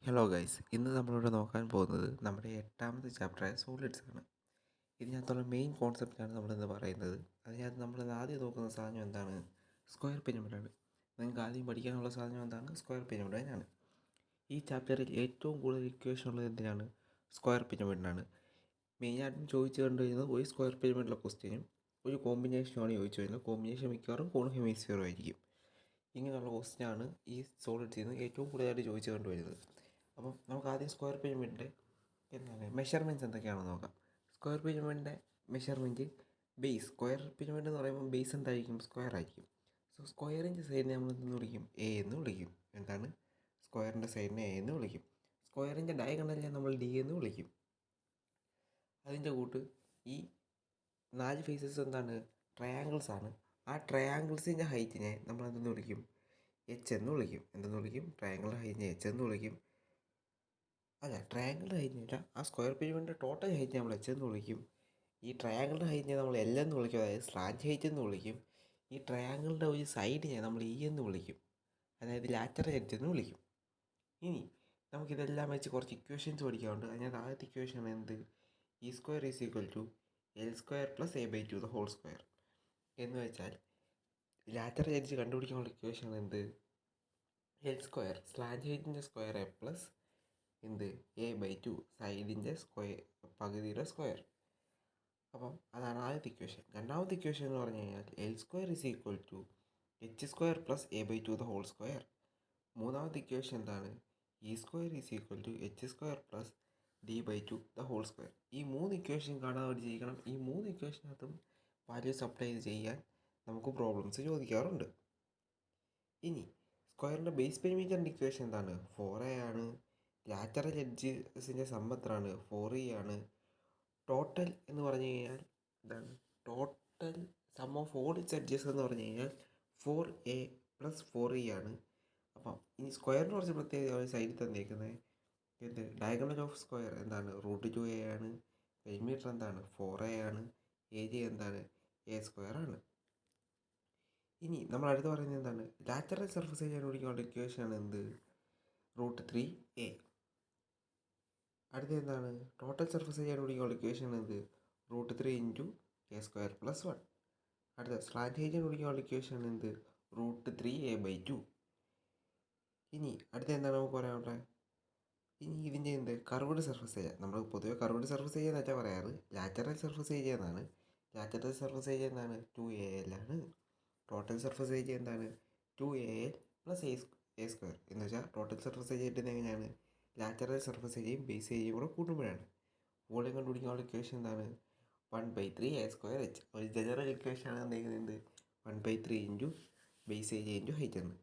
Hello guys, ഇന്ന് നമ്മളിവിടെ നോക്കാൻ പോകുന്നത് നമ്മുടെ 8ാമത്തെ ചാപ്റ്ററായ സോളിഡ്സ് ആണ്. ഇതിനകത്തുള്ള മെയിൻ കോൺസെപ്റ്റാണ് നമ്മളിന്ന് പറയുന്നത്. അതിനകത്ത് നമ്മളിന്ന് ആദ്യം നോക്കുന്ന സാധനം എന്താണ്? സ്ക്വയർ പിരമിഡാണ്. നിങ്ങൾക്ക് ആദ്യം പഠിക്കാനുള്ള സാധനം എന്താണ്? സ്ക്വയർ പിരമിഡ് തന്നെയാണ്. ഈ ചാപ്റ്ററിൽ ഏറ്റവും കൂടുതൽ ഇക്വേഷൻ ഉള്ളത് എന്തിനാണ്? സ്ക്വയർ പിരമിഡിനാണ്. മെയിനായിട്ടും ചോദിച്ചു കണ്ടുവരുന്നത് ഒരു സ്ക്വയർ പിരമിഡിലെ ക്വസ്റ്റ്യനും ഒരു കോമ്പിനേഷനുമാണ് ചോദിച്ചു വരുന്നത്. കോമ്പിനേഷൻ മിക്കവാറും കോൺ ഹെമിസ്ഫിയറും ആയിരിക്കും. ഇങ്ങനെയുള്ള ക്വസ്റ്റ്യനാണ് ഈ സോളിഡ്സിൽ നിന്ന് ഏറ്റവും കൂടുതലായിട്ട് ചോദിച്ചു കണ്ടുവരുന്നത്. അപ്പം നമുക്ക് ആദ്യം സ്ക്വയർ പിരമിഡിൻ്റെ മെഷർമെൻറ്റ്സ് എന്തൊക്കെയാണെന്ന് നോക്കാം. സ്ക്വയർ പിരമിഡിൻ്റെ മെഷർമെൻറ്റ് ബേസ്, സ്ക്വയർ പിരമിഡ് എന്ന് പറയുമ്പോൾ ബേസ് എന്തായിരിക്കും? സ്ക്വയർ ആയിരിക്കും. സോ സ്ക്വയറിൻ്റെ സൈഡിനെ നമ്മൾ എന്തെന്ന് വിളിക്കും? എ എന്ന് വിളിക്കും. എന്താണ്? സ്ക്വയറിൻ്റെ സൈഡിനെ എ എന്ന് വിളിക്കും. സ്ക്വയറിൻ്റെ ഡയഗണലിനെ നമ്മൾ ഡി എന്ന് വിളിക്കും. അതിൻ്റെ കൂട്ട് ഈ 4 ഫേസസ് എന്താണ്? ട്രയാങ്കിൾസ് ആണ്. ആ ട്രയാങ്കിൾസിൻ്റെ ഹൈറ്റിനെ നമ്മൾ എന്തെന്ന് വിളിക്കും? എച്ച് എന്ന് വിളിക്കും. എന്തെന്ന് വിളിക്കും? ട്രയാങ്കിളിൻ്റെ ഹൈറ്റിനെ എച്ച് എന്ന് വിളിക്കും. അല്ല, ട്രയാങ്കിളിൻ്റെ ഹൈറ്റിനല്ല, ആ സ്ക്വയർ പിരമിഡിൻ്റെ ടോട്ടൽ ഹൈറ്റിനെ നമ്മൾ എച്ച് എന്ന് വിളിക്കും. ഈ ട്രയാങ്കിളിൻ്റെ ഹൈറ്റിനെ നമ്മൾ എൽ എന്ന് വിളിക്കും, അതായത് സ്ലാൻറ്റ് ഹൈറ്റ് എന്ന് വിളിക്കും. ഈ ട്രയാങ്കിളിൻ്റെ ഒരു സൈഡിനെ നമ്മൾ ഇ എന്ന് വിളിക്കും, അതായത് ലാറ്ററൽ എഡ്ജ് എന്ന് വിളിക്കും. ഇനി നമുക്കിതെല്ലാം വെച്ച് കുറച്ച് ഇക്വേഷൻസ് പഠിക്കാറുണ്ട്. അതിനകത്ത് ആദ്യത്തെ ഇക്വേഷൻ എന്ത്? E square is equal to l square plus a by two the whole square എന്ന് വെച്ചാൽ ലാറ്ററൽ എഡ്ജ് കണ്ടുപിടിക്കാനുള്ള ഇക്വേഷൻ എന്ത്? എൽ സ്ക്വയർ സ്ലാൻറ്റ് ഹൈറ്റിൻ്റെ സ്ക്വയർ എ പ്ലസ് എന്ത്? എ ബൈ ടു സൈഡിൻ്റെ സ്ക്വയർ, പകുതിയുടെ സ്ക്വയർ. അപ്പം അതാണ് ആദ്യത്തെ ഇക്വേഷൻ. രണ്ടാമത്തെ ഇക്വേഷൻ എന്ന് പറഞ്ഞു കഴിഞ്ഞാൽ l square is equal to H square plus a by two the whole square. മൂന്നാമത്തെ ഇക്വേഷൻ എന്താണ്? E square is equal to H square plus D by two the whole square. ഈ 3 equation കാണാൻ വേണ്ടി ചെയ്യിക്കണം. ഈ 3 ഇക്വേഷനകത്തും values apply ചെയ്യാൻ നമുക്ക് problems ചോദിക്കാറുണ്ട്. ഇനി സ്ക്വയറിൻ്റെ ബേസ് പെരിമീറ്ററിൻ്റെ ഇക്വേഷൻ എന്താണ്? 4a ആണ്. ലാറ്ററൽ എഡ്ജസിൻ്റെ സം എത്രയാണ്? 4e ആണ്. ടോട്ടൽ എന്ന് പറഞ്ഞു കഴിഞ്ഞാൽ എന്താണ്? Total some of all it's edges എന്ന് പറഞ്ഞു കഴിഞ്ഞാൽ 4a പ്ലസ് 4e ആണ്. അപ്പം ഇനി സ്ക്വയറിന് കുറച്ച് പ്രത്യേകത സൈഡിൽ തന്നേക്കുന്നത് എന്ത്? ഡയഗണൽ ഓഫ് സ്ക്വയർ എന്താണ്? √2a ആണ്. പെരിമീറ്റർ എന്താണ്? 4a ആണ്. ഏരിയ എന്താണ്? a സ്ക്വയർ ആണ്. ഇനി നമ്മൾ അടുത്ത് പറയുന്നത് എന്താണ്? ലാറ്ററൽ സർഫസ് ഏരിയ കണ്ടുപിടിക്കാനുള്ള ഇക്വേഷൻ ആണ് എന്ത്? √3a. അടുത്ത എന്താണ്? ടോട്ടൽ സർഫസ് ഏരിയ കണ്ടുപിടിക്കാനുള്ള ഇക്വേഷൻ എന്ത്? √3 ഇൻറ്റു എ സ്ക്വയർ പ്ലസ് 1. അടുത്ത സ്ലാൻറ്റ് ഏരിയ കണ്ടുപിടിക്കാനുള്ള ഇക്വേഷൻ എന്ത്? √3a/2. ഇനി അടുത്ത എന്താണ് നമുക്ക് പറയാനുള്ളത്? ഇനി ഇതിൻ്റെ എന്ത്? Curved surface area. നമ്മൾ പൊതുവെ കർവ്ഡ് സർഫസ് ഏരിയ എന്നല്ല പറയാറ്, ലാറ്ററൽ സർഫസ് ഏരിയ എന്നാണ്. ലാറ്ററൽ സർഫസ് ഏരിയ എന്താണ്? 2al ആണ്. ടോട്ടൽ സർഫസ് ഏരിയ എന്താണ്? 2al പ്ലസ് എ സ്ക്വയർ എന്ന് വെച്ചാൽ ടോട്ടൽ സർഫസ് ഏരിയ കിട്ടുന്നത് എങ്ങനെയാണ്? ലാറ്ററൽ സർഫസ് ഏരിയയും ബേസ് ഏരിയയും കൂടെ കൂട്ടുമ്പോഴാണ്. വോളിയം കണ്ടുപിടിക്കാനുള്ള ഇക്വേഷൻ എന്താണ്? 1/3 a സ്ക്വയർ എച്ച്. ഒരു ജനറൽ ഇക്വേഷനാണ് എന്തെങ്കിലും 1/3 into base area into height എന്ന്.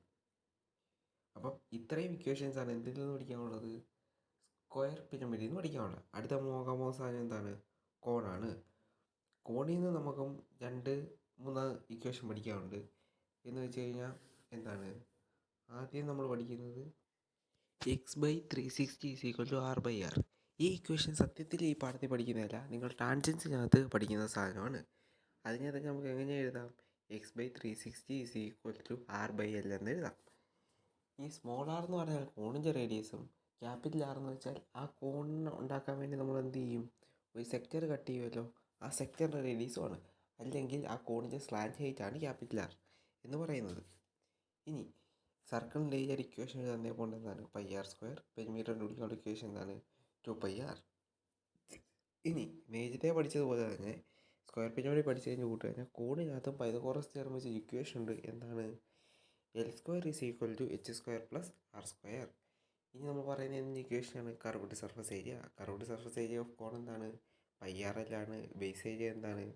അപ്പം ഇത്രയും ഇക്വേഷൻസ് ആണ് എന്തിൽ നിന്ന് പഠിക്കാനുള്ളത്? സ്ക്വയർ പിരമിഡിൽ നിന്ന് പഠിക്കാനുള്ളത്. അടുത്ത നമ്മൾ നോക്കാൻ പോകുന്ന സാധനം എന്താണ്? കോണാണ്. കോണിൽ നിന്ന് നമുക്കും 2-3 ഇക്വേഷൻ പഠിക്കാനുണ്ട്. എന്ന് വെച്ച് കഴിഞ്ഞാൽ എന്താണ്? ആദ്യം നമ്മൾ പഠിക്കുന്നത് x/360 = r/r. ഈ ഇക്വേഷൻ സത്യത്തിൽ ഈ പാഠത്തിൽ പഠിക്കുന്നതല്ല, നിങ്ങൾ ടാൻജൻസിനകത്ത് പഠിക്കുന്ന സാധനമാണ്. അതിനകത്ത് നമുക്ക് എങ്ങനെ എഴുതാം? x/360 = r/l എന്ന് എഴുതാം. ഈ സ്മോൾ ആർ എന്ന് പറഞ്ഞാൽ കോണിൻ്റെ റേഡിയസും ക്യാപിറ്റൽ ആർ എന്ന് വെച്ചാൽ ആ കോണിന് ഉണ്ടാക്കാൻ വേണ്ടി നമ്മൾ എന്ത് ചെയ്യും? ഒരു സെക്ടർ കട്ട് ചെയ്യുമല്ലോ, ആ സെക്ടറിൻ്റെ റേഡിയസുമാണ്. അല്ലെങ്കിൽ ആ കോണിൻ്റെ സ്ലാൻറ്റ് ഹൈറ്റ് ആണ് ക്യാപിറ്റൽ ആർ എന്ന് പറയുന്നത്. ഇനി സർക്കിളിൻ്റെ ഏരിയ ഇക്വേഷൻ എഴുതാൻ കൊണ്ട് എന്താണ്? πr². പെരിമീറ്റർ കണ്ടുപിടിക്കാനുള്ള ഇക്വേഷൻ എന്താണ്? 2πr. ഇനി നേരത്തെ പഠിച്ചതുപോലെ തന്നെ സ്ക്വയർ പിരമിഡ് പഠിച്ചു കഴിഞ്ഞ് കൂട്ടുക കഴിഞ്ഞാൽ കോണിനകത്തും പൈതഗോറസ് തിയറം വെച്ച് ഇക്വേഷൻ ഉണ്ട്. എന്താണ്? L square is equal to H square plus r square. ഇനി നമ്മൾ പറയുന്ന എന്ത് ഇക്വേഷനാണ്? Curved surface area. Curved surface area of cone എന്താണ്? πrl ആണ്. ബേസ് ഏരിയ എന്താണ്?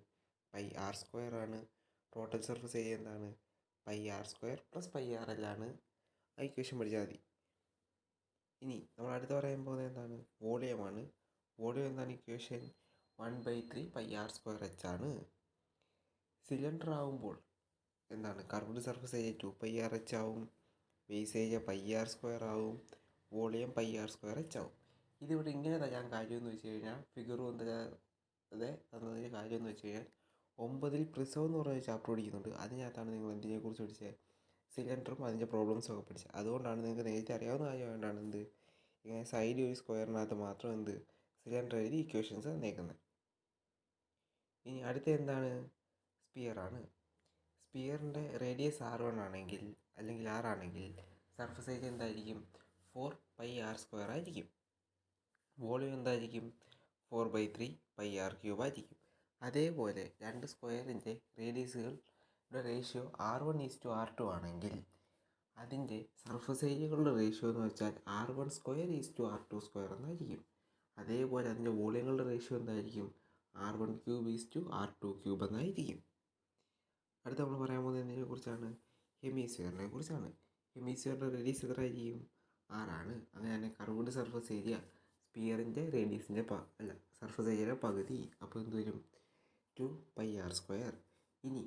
πr² ആണ്. ടോട്ടൽ സർഫസ് ഏരിയ എന്താണ്? πr² പ്ലസ് πrl ആണ്. ആ ഇക്വേഷൻ പഠിച്ചാൽ മതി. ഇനി നമ്മൾ അടുത്ത് പറയാൻ പോകുന്നത് എന്താണ്? വോളിയമാണ്. വോളിയം എന്താണ്? ഇക്വേഷൻ 1/3 πr²h ആണ്. സിലിണ്ടർ ആവുമ്പോൾ എന്താണ്? കർവ്ഡ് സർഫസ് ഏരിയ 2πrh ആവും. ബേസ് ഏരിയ πr² ആവും. വോളിയം πr²h ആവും. ഇതിവിടെ ഇങ്ങനെ തരാൻ കാര്യമെന്ന് വെച്ച് കഴിഞ്ഞാൽ ഫിഗർ തരാതെ തന്നതിന് കാര്യമെന്ന് വെച്ച് കഴിഞ്ഞാൽ 9ൽ പ്രിസം എന്ന് പറഞ്ഞ ചാപ്റ്റർ പഠിക്കുന്നുണ്ട്. അതിനകത്താണ് നിങ്ങൾ എന്തിനെക്കുറിച്ച് പഠിച്ചത്? സിലിണ്ടറും അതിൻ്റെ പ്രോബ്ലംസും ഒക്കെ പഠിച്ചത്. അതുകൊണ്ടാണ് നിങ്ങൾക്ക് നേരത്തെ അറിയാവുന്ന കാര്യമായിട്ടാണ് എന്ത് ഇങ്ങനെ സൈഡ് ഒരു സ്ക്വയറിനകത്ത് മാത്രം എന്ത് സിലിണ്ടർ എഴുതി ഇക്വേഷൻസ് തന്നേക്കുന്നത്. ഇനി അടുത്ത എന്താണ്? സ്പിയറാണ്. സ്പിയറിൻ്റെ റേഡിയസ് R1 ആണെങ്കിൽ അല്ലെങ്കിൽ R ആണെങ്കിൽ സർഫസ് ഏരിയ എന്തായിരിക്കും? 4πr² ആയിരിക്കും. വോളിയം എന്തായിരിക്കും? 4/3πr³ ആയിരിക്കും. അതേപോലെ രണ്ട് സ്ക്വയറിൻ്റെ റേഡിയസുകളുടെ റേഷ്യോ R1:R2 ആണെങ്കിൽ അതിൻ്റെ സർഫസ് ഏരിയകളുടെ റേഷ്യോ എന്ന് വെച്ചാൽ R1² എന്നായിരിക്കും. അതേപോലെ അതിൻ്റെ വോളിയങ്ങളുടെ റേഷ്യോ എന്തായിരിക്കും? R1³ എന്നായിരിക്കും. അടുത്ത നമ്മൾ പറയാൻ പോകുന്നത് എന്തിനെ കുറിച്ചാണ്? ഹെമിസ്ഫിയറിനെ കുറിച്ചാണ്. ഹെമിസ്ഫിയറിൻ്റെ റേഡിയസ് എത്ര ആയിരിക്കും? ആണ്. അങ്ങനെ തന്നെ കർവ്ഡ് സർഫസ് ഏരിയ സ്പിയറിൻ്റെ റേഡിയസിൻ്റെ സർഫസ് ഏരിയയുടെ പകുതി. അപ്പോൾ എന്ത് വരും? 2πr². ഇനി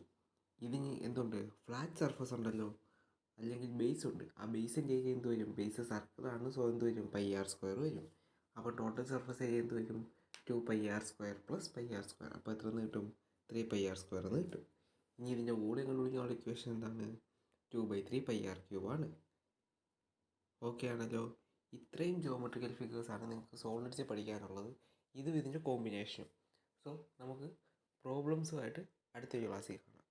ഇതിന് എന്തുണ്ട്? ഫ്ലാറ്റ് സർഫസ് ഉണ്ടല്ലോ, അല്ലെങ്കിൽ ബേസ് ഉണ്ട്. ആ ബേസിൻ്റെ ഏരിയ എന്ത് വരും? ബേസ് സർക്കിളാണ്, സോ എന്ത് വരും? πr² വരും. അപ്പോൾ ടോട്ടൽ സർഫസ് ഏരിയ എന്ത് വരും? 2πr² + πr². അപ്പോൾ എത്ര എന്ന് കിട്ടും? 3πr² എന്ന് കിട്ടും. ഇനി ഇതിൻ്റെ വോളിയം കണ്ടുപിടിക്കാനുള്ള ഇക്വേഷൻ എന്താണ്? 2/3πr³ ആണ്. ഓക്കെ ആണല്ലോ. ഇത്രയും ജോമെട്രിക്കൽ ഫിഗേഴ്സാണ് നിങ്ങൾക്ക് സോളിഡ്സ് പഠിക്കാനുള്ളത്. ഇതും ഇതിൻ്റെ കോമ്പിനേഷനും. സോ നമുക്ക് പ്രോബ്ലംസുമായിട്ട് അടുത്തൊരു ക്ലാസ്സിൽ കാണാം.